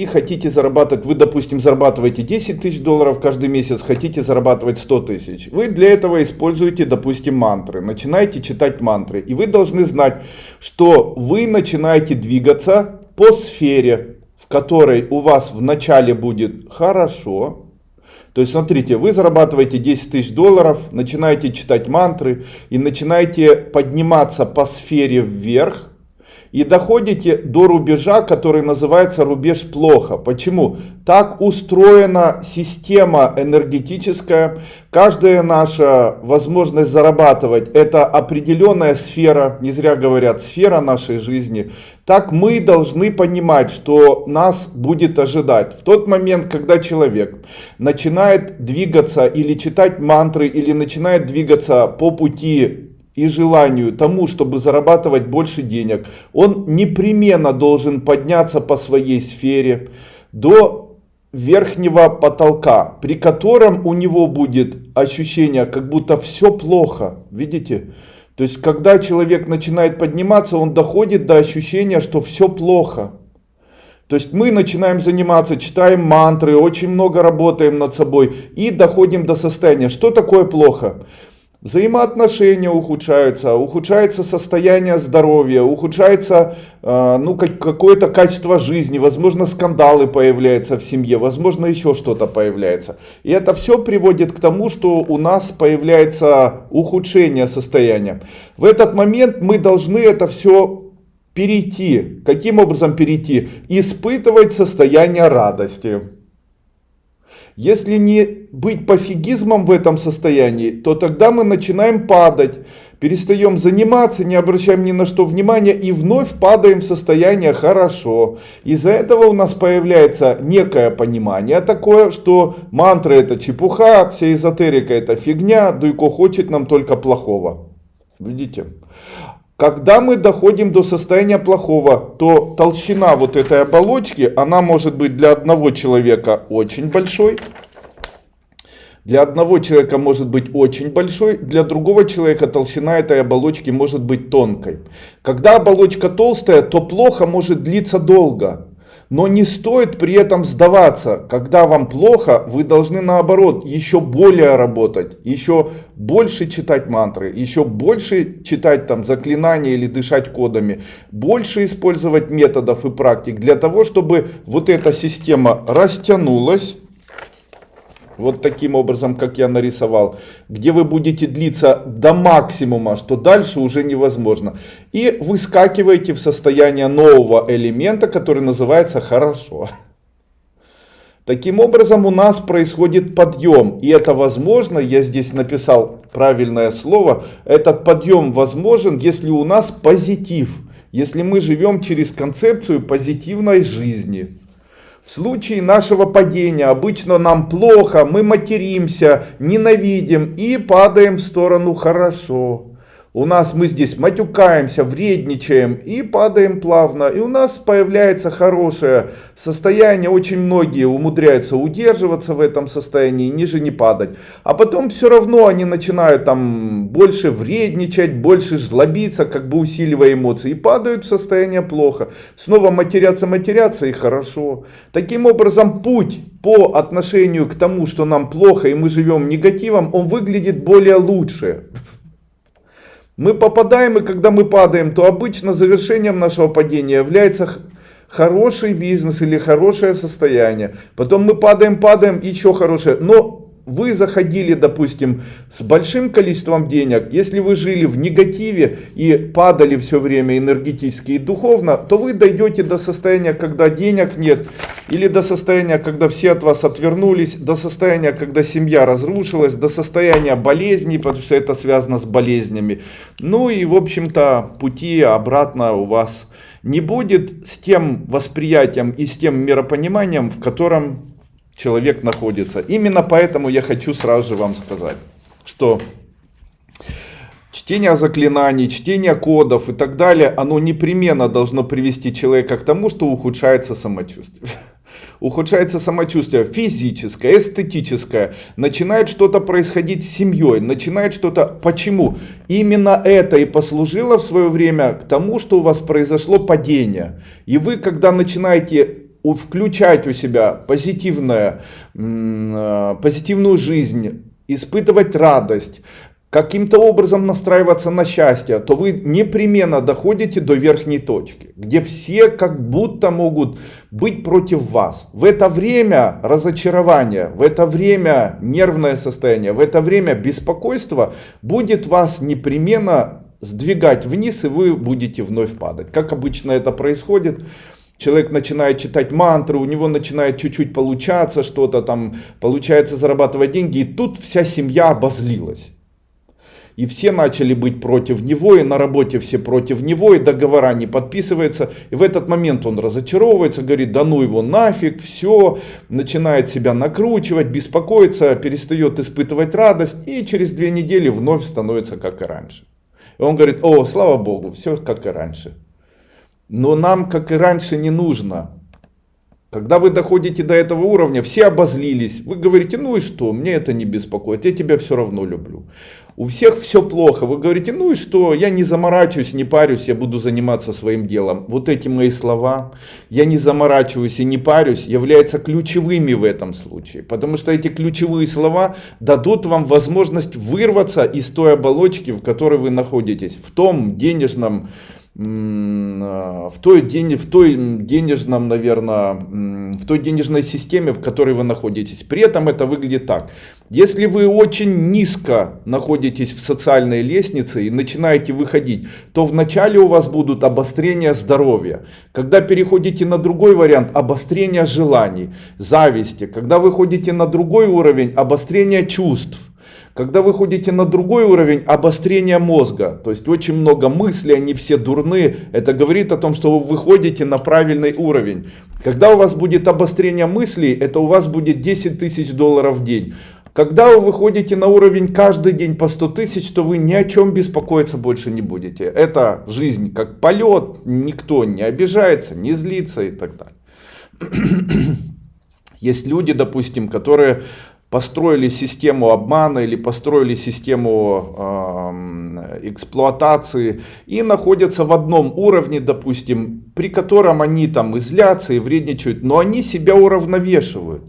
и хотите зарабатывать, вы, допустим, зарабатываете 10 тысяч долларов каждый месяц, хотите зарабатывать 100 тысяч. Вы для этого используете, допустим, мантры, начинаете читать мантры. И вы должны знать, что вы начинаете двигаться по сфере, в которой у вас вначале будет хорошо. То есть, смотрите, вы зарабатываете 10 тысяч долларов, начинаете читать мантры и начинаете подниматься по сфере вверх. И доходите до рубежа, который называется рубеж плохо. Почему? Так устроена система энергетическая. Каждая наша возможность зарабатывать — это определенная сфера, не зря говорят, сфера нашей жизни. Так мы должны понимать, что нас будет ожидать. В тот момент, когда человек начинает двигаться или читать мантры, или начинает двигаться по пути и желанию тому, чтобы зарабатывать больше денег, он непременно должен подняться по своей сфере до верхнего потолка, при котором у него будет ощущение, как будто все плохо. Видите? То есть, когда человек начинает подниматься, он доходит до ощущения, что все плохо. То есть мы начинаем заниматься, читаем мантры, очень много работаем над собой и доходим до состояния, что такое плохо. Взаимоотношения ухудшается состояние здоровья, ухудшается какое-то качество жизни, возможно, скандалы появляются в семье, возможно, еще что-то появляется. И это все приводит к тому, что у нас появляется ухудшение состояния. В этот момент мы должны это все перейти. Каким образом перейти? Испытывать состояние радости. Если не быть пофигизмом в этом состоянии, то тогда мы начинаем падать, перестаем заниматься, не обращаем ни на что внимания и вновь падаем в состояние хорошо. Из-за этого у нас появляется некое понимание такое, что мантры — это чепуха, вся эзотерика — это фигня, Дуйко хочет нам только плохого. Видите? Когда мы доходим до состояния плохого, то толщина вот этой оболочки, она может быть для одного человека очень большой. Для одного человека может быть очень большой, для другого человека толщина этой оболочки может быть тонкой. Когда оболочка толстая, то плохо может длиться долго. Но не стоит при этом сдаваться. Когда вам плохо, вы должны наоборот еще более работать, еще больше читать мантры, еще больше читать там заклинания или дышать кодами, больше использовать методов и практик для того, чтобы вот эта система растянулась. Вот таким образом, как я нарисовал, где вы будете длиться до максимума, что дальше уже невозможно. И выскакиваете в состояние нового элемента, который называется «хорошо». Таким образом у нас происходит подъем. И это возможно, я здесь написал правильное слово, этот подъем возможен, если у нас позитив. Если мы живем через концепцию позитивной жизни. В случае нашего падения обычно нам плохо, мы материмся, ненавидим и падаем в сторону хорошо. Мы здесь матюкаемся, вредничаем и падаем плавно. И у нас появляется хорошее состояние. Очень многие умудряются удерживаться в этом состоянии, ниже не падать. А потом все равно они начинают там больше вредничать, больше жлобиться, как бы усиливая эмоции. И падают в состояние плохо. Снова матерятся и хорошо. Таким образом, путь по отношению к тому, что нам плохо и мы живем негативом, он выглядит более лучше. Мы попадаем, и когда мы падаем, то обычно завершением нашего падения является хороший бизнес или хорошее состояние. Потом мы падаем, еще хорошее. Но вы заходили, допустим, с большим количеством денег. Если вы жили в негативе и падали все время энергетически и духовно, то вы дойдете до состояния, когда денег нет. Или до состояния, когда все от вас отвернулись. До состояния, когда семья разрушилась. До состояния болезней, потому что это связано с болезнями. Ну и, в общем-то, пути обратно у вас не будет с тем восприятием и с тем миропониманием, в котором человек находится. Именно поэтому я хочу сразу же вам сказать, что чтение заклинаний, чтение кодов и так далее, оно непременно должно привести человека к тому, что ухудшается самочувствие. Ухудшается самочувствие физическое, эстетическое, начинает что-то происходить с семьей, начинает что-то... Почему? Именно это и послужило в свое время к тому, что у вас произошло падение. И вы, когда начинаете включать у себя позитивную жизнь, испытывать радость, каким-то образом настраиваться на счастье, то вы непременно доходите до верхней точки, где все как будто могут быть против вас. В это время разочарование, в это время нервное состояние, в это время беспокойство будет вас непременно сдвигать вниз, и вы будете вновь падать. Как обычно это происходит? Человек начинает читать мантры, у него начинает чуть-чуть получаться что-то там, получается зарабатывать деньги, и тут вся семья обозлилась. И все начали быть против него, и на работе все против него, и договора не подписываются. И в этот момент он разочаровывается, говорит, да ну его нафиг, все, начинает себя накручивать, беспокоиться, перестает испытывать радость, и через 2 недели вновь становится как и раньше. И он говорит, о, слава Богу, все как и раньше. Но нам, как и раньше, не нужно. Когда вы доходите до этого уровня, все обозлились. Вы говорите, ну и что, мне это не беспокоит, я тебя все равно люблю. У всех все плохо. Вы говорите, ну и что, я не заморачиваюсь, не парюсь, я буду заниматься своим делом. Вот эти мои слова, я не заморачиваюсь и не парюсь, являются ключевыми в этом случае. Потому что эти ключевые слова дадут вам возможность вырваться из той оболочки, в которой вы находитесь. В том денежном... в той денежной системе, в которой вы находитесь. При этом это выглядит так. Если вы очень низко находитесь в социальной лестнице и начинаете выходить, то вначале у вас будут обострения здоровья. Когда переходите на другой вариант, обострение желаний, зависти. Когда вы ходите на другой уровень, обострение чувств. Когда вы ходите на другой уровень, обострение мозга, то есть очень много мыслей, они все дурные, это говорит о том, что вы выходите на правильный уровень. Когда у вас будет обострение мыслей, это у вас будет 10 тысяч долларов в день. Когда вы выходите на уровень каждый день по 100 тысяч, то вы ни о чем беспокоиться больше не будете. Это жизнь как полет, никто не обижается, не злится и так далее. Есть люди, допустим, которые... построили систему обмана или построили систему эксплуатации и находятся в одном уровне, допустим, при котором они там и злятся, и вредничают, но они себя уравновешивают.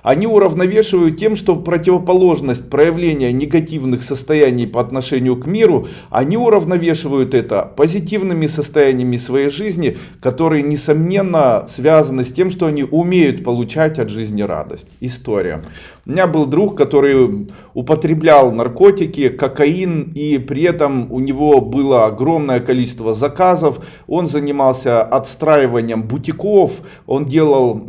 Они уравновешивают тем, что противоположность проявления негативных состояний по отношению к миру, они уравновешивают это позитивными состояниями своей жизни, которые, несомненно, связаны с тем, что они умеют получать от жизни радость. История. У меня был друг, который употреблял наркотики, кокаин, и при этом у него было огромное количество заказов. Он занимался отстраиванием бутиков, он делал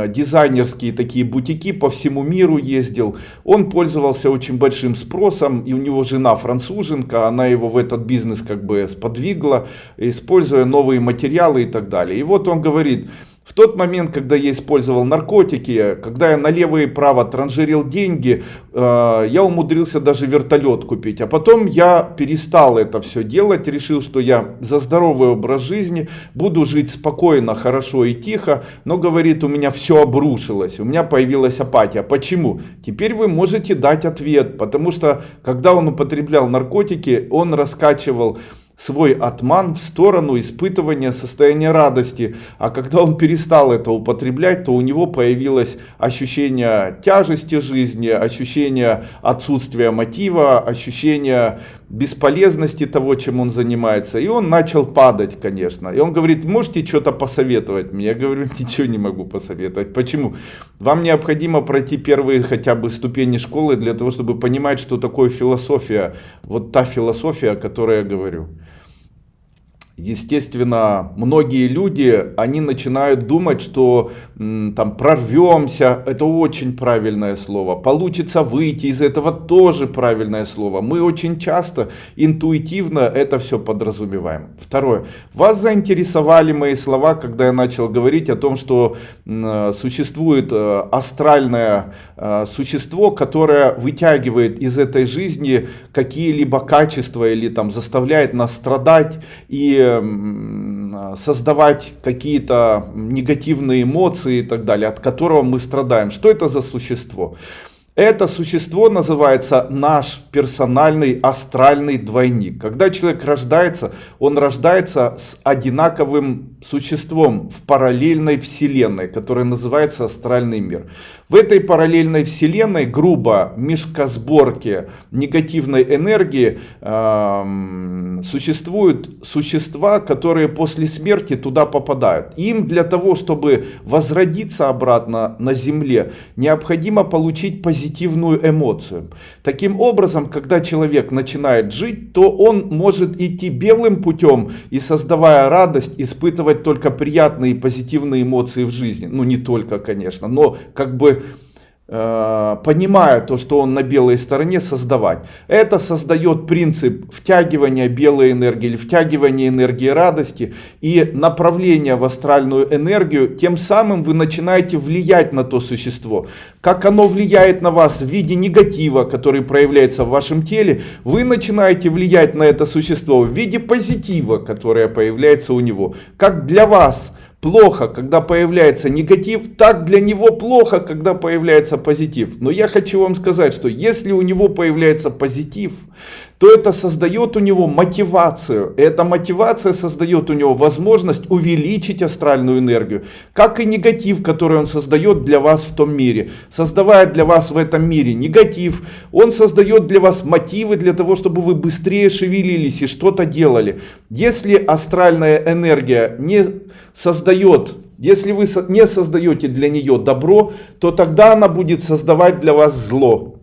дизайнерские такие бутики, по всему миру ездил. Он пользовался очень большим спросом, и у него жена француженка, она его в этот бизнес как бы сподвигла, используя новые материалы и так далее. И вот он говорит... В тот момент, когда я использовал наркотики, когда я налево и право транжирил деньги, я умудрился даже вертолет купить. А потом я перестал это все делать, решил, что я за здоровый образ жизни, буду жить спокойно, хорошо и тихо. Но, говорит, у меня все обрушилось, у меня появилась апатия. Почему? Теперь вы можете дать ответ, потому что, когда он употреблял наркотики, он раскачивал свой атман в сторону испытывания состояния радости. А когда он перестал это употреблять, то у него появилось ощущение тяжести жизни, ощущение отсутствия мотива, ощущение бесполезности того, чем он занимается. И он начал падать, конечно. И он говорит, можете что-то посоветовать мне? Я говорю, ничего не могу посоветовать. Почему? Вам необходимо пройти первые хотя бы ступени школы для того, чтобы понимать, что такое философия. Вот та философия, о которой я говорю. Естественно, многие люди, они начинают думать, что там прорвемся, это очень правильное слово, получится выйти из этого, тоже правильное слово. Мы очень часто интуитивно это все подразумеваем. Второе. Вас заинтересовали мои слова, когда я начал говорить о том, что существует астральное существо, которое вытягивает из этой жизни какие-либо качества или там заставляет нас страдать и создавать какие-то негативные эмоции и так далее, от которого мы страдаем. Что это за существо? Это существо называется наш персональный астральный двойник. Когда человек рождается, он рождается с одинаковым существом в параллельной вселенной, которая называется астральный мир. В этой параллельной вселенной, грубо, мешкосборки негативной энергии, существуют существа, которые после смерти туда попадают. Им для того, чтобы возродиться обратно на Земле, необходимо получить позитивную эмоцию. Таким образом, когда человек начинает жить, то он может идти белым путем и, создавая радость, испытывать только приятные и позитивные эмоции в жизни. Ну, не только, конечно, но как бы понимая то, что он на белой стороне, создавать. Это создает принцип втягивания белой энергии или втягивания энергии радости и направления в астральную энергию. Тем самым вы начинаете влиять на то существо. Как оно влияет на вас в виде негатива, который проявляется в вашем теле, вы начинаете влиять на это существо в виде позитива, которое появляется у него. Как для вас плохо, когда появляется негатив, так для него плохо, когда появляется позитив. Но я хочу вам сказать, что если у него появляется позитив, то это создает у него мотивацию. И эта мотивация создает у него возможность увеличить астральную энергию. Как и негатив, который он создает для вас в том мире. Создавая для вас в этом мире негатив, он создает для вас мотивы для того, чтобы вы быстрее шевелились и что-то делали. Если астральная энергия не создает, если вы не создаете для нее добро, то тогда она будет создавать для вас зло.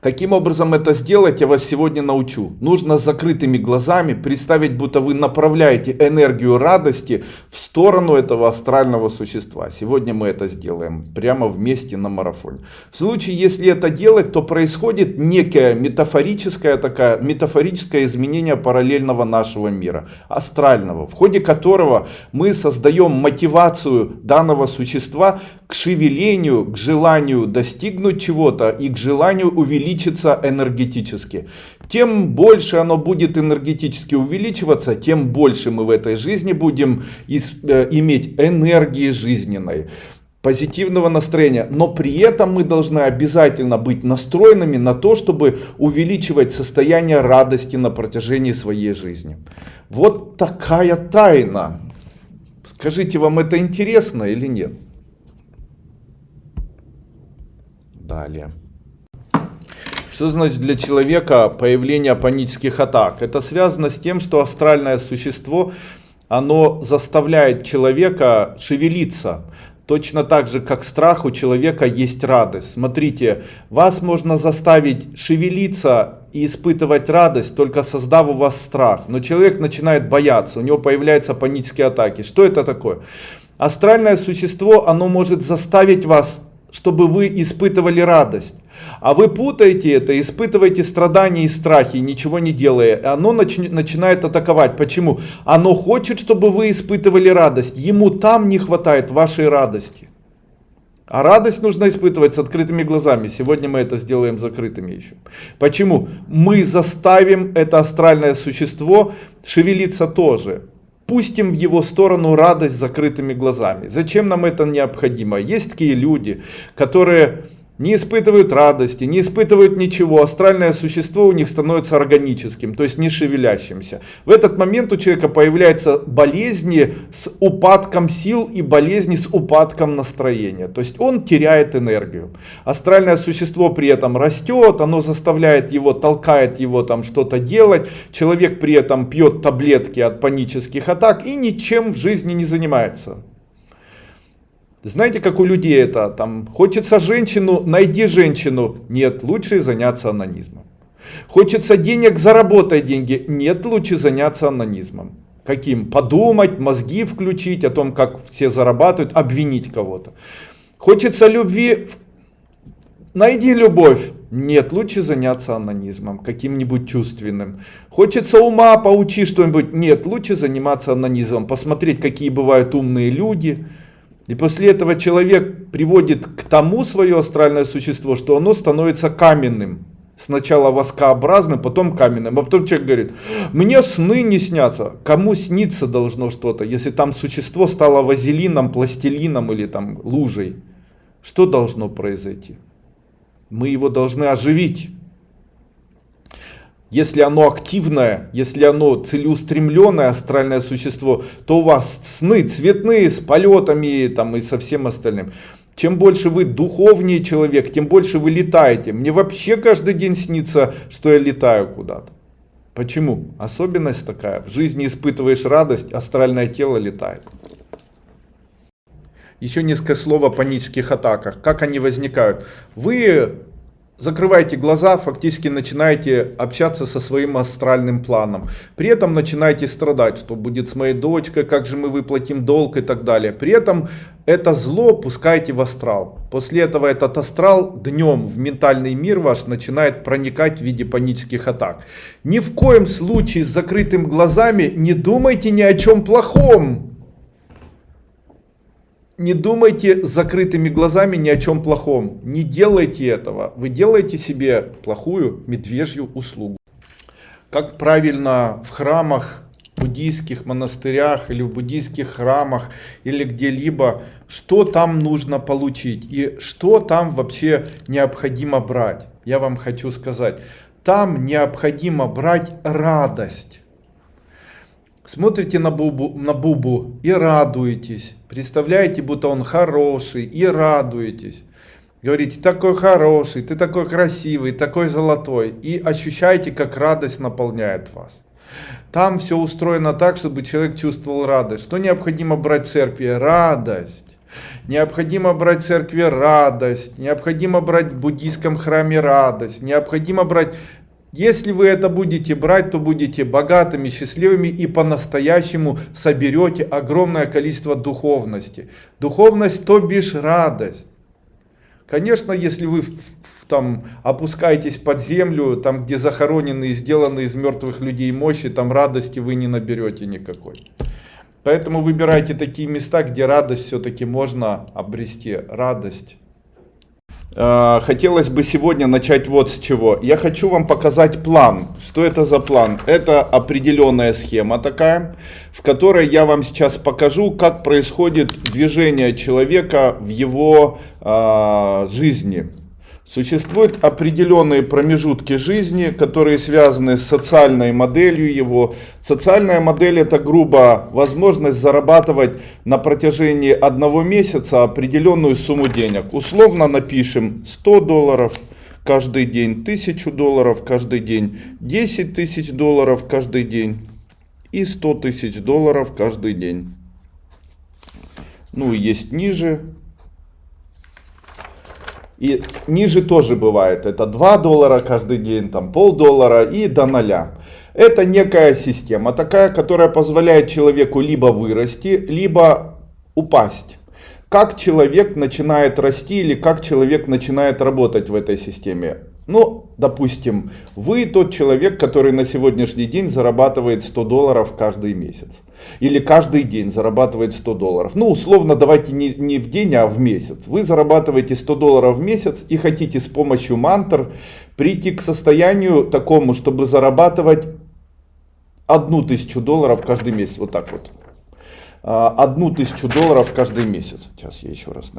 Каким образом это сделать, я вас сегодня научу. Нужно с закрытыми глазами представить, будто вы направляете энергию радости в сторону этого астрального существа. Сегодня мы это сделаем прямо вместе на марафоне. В случае, если это делать, то происходит некое метафорическое изменение параллельного нашего мира, астрального, в ходе которого мы создаем мотивацию данного существа к шевелению, к желанию достигнуть чего-то и к желанию увеличиться энергетически. Тем больше оно будет энергетически увеличиваться, тем больше мы в этой жизни будем иметь энергии жизненной, позитивного настроения. Но при этом мы должны обязательно быть настроенными на то, чтобы увеличивать состояние радости на протяжении своей жизни. Вот такая тайна. Скажите, вам это интересно или нет? Далее. Что значит для человека появление панических атак? Это связано с тем, что астральное существо, оно заставляет человека шевелиться. Точно так же, как страх, у человека есть радость. Смотрите, вас можно заставить шевелиться и испытывать радость, только создав у вас страх. Но человек начинает бояться, у него появляются панические атаки. Что это такое? Астральное существо, оно может заставить вас, чтобы вы испытывали радость. А вы путаете это, испытываете страдания и страхи, ничего не делая. И оно начинает атаковать. Почему? Оно хочет, чтобы вы испытывали радость. Ему там не хватает вашей радости. А радость нужно испытывать с открытыми глазами. Сегодня мы это сделаем закрытыми еще. Почему? Мы заставим это астральное существо шевелиться тоже. Пустим в его сторону радость с закрытыми глазами. Зачем нам это необходимо? Есть такие люди, которые не испытывают радости, не испытывают ничего. Астральное существо у них становится органическим, то есть не шевелящимся. В этот момент у человека появляются болезни с упадком сил и болезни с упадком настроения. То есть он теряет энергию. Астральное существо при этом растет, оно заставляет его, толкает его там что-то делать. Человек при этом пьет таблетки от панических атак и ничем в жизни не занимается. Знаете, как у людей это, там, хочется женщину, найди женщину. Нет, лучше заняться онанизмом. Хочется денег, заработай деньги. Нет, лучше заняться онанизмом. Каким? Подумать, мозги включить о том, как все зарабатывают, обвинить кого-то. Хочется любви, найди любовь. Нет, лучше заняться онанизмом, каким-нибудь чувственным. Хочется ума, поучи что-нибудь. Нет, лучше заниматься онанизмом, посмотреть, какие бывают умные люди. И после этого человек приводит к тому свое астральное существо, что оно становится каменным. Сначала воскообразным, потом каменным. А потом человек говорит, мне сны не снятся. Кому снится должно что-то, если там существо стало вазелином, пластилином или там лужей? Что должно произойти? Мы его должны оживить. Если оно активное, если оно целеустремленное астральное существо, то у вас сны цветные с полетами там, и со всем остальным. Чем больше вы духовнее человек, тем больше вы летаете. Мне вообще каждый день снится, что я летаю куда-то. Почему? Особенность такая. В жизни испытываешь радость, астральное тело летает. Еще несколько слов о панических атаках. Как они возникают? Вы закрываете глаза, фактически начинаете общаться со своим астральным планом. При этом начинаете страдать, что будет с моей дочкой, как же мы выплатим долг и так далее. При этом это зло пускаете в астрал. После этого этот астрал днем в ментальный мир ваш начинает проникать в виде панических атак. Ни в коем случае с закрытыми глазами не думайте ни о чем плохом. Не думайте с закрытыми глазами ни о чем плохом. Не делайте этого. Вы делаете себе плохую медвежью услугу. Как правильно в храмах, буддийских монастырях или в буддийских храмах или где-либо, что там нужно получить и что там вообще необходимо брать. Я вам хочу сказать, там необходимо брать радость. Смотрите на Бубу и радуетесь. Представляете, будто он хороший и радуетесь. Говорите, такой хороший, ты такой красивый, такой золотой. И ощущаете, как радость наполняет вас. Там все устроено так, чтобы человек чувствовал радость. Что необходимо брать в церкви? Радость. Необходимо брать в церкви радость. Необходимо брать в буддийском храме радость. Необходимо брать... Если вы это будете брать, то будете богатыми, счастливыми и по-настоящему соберете огромное количество духовности. Духовность, то бишь радость. Конечно, если вы там опускаетесь под землю, там где захоронены и сделаны из мертвых людей мощи, там радости вы не наберете никакой. Поэтому выбирайте такие места, где радость все-таки можно обрести. Радость. Хотелось бы сегодня начать вот с чего. Я хочу вам показать план. Что это за план? Это определенная схема такая, в которой я вам сейчас покажу, как происходит движение человека в его жизни. Существуют определенные промежутки жизни, которые связаны с социальной моделью его. Социальная модель — это, грубо, возможность зарабатывать на протяжении одного месяца определенную сумму денег. Условно напишем $100 каждый день, $1000 каждый день, $10 000 каждый день и $100 000 каждый день. Ну и есть ниже. И ниже тоже бывает, это $2 каждый день, там $0,5 и до 0. Это некая система такая, которая позволяет человеку либо вырасти, либо упасть. Как человек начинает расти или как человек начинает работать в этой системе? Ну, допустим, вы тот человек, который на сегодняшний день зарабатывает $100 каждый месяц. Или каждый день зарабатывает $100. Ну, условно, давайте не в день, а в месяц. Вы зарабатываете $100 в месяц и хотите с помощью мантр прийти к состоянию такому, чтобы зарабатывать $1000 каждый месяц. Вот так вот. $1000 каждый месяц. Сейчас я еще раз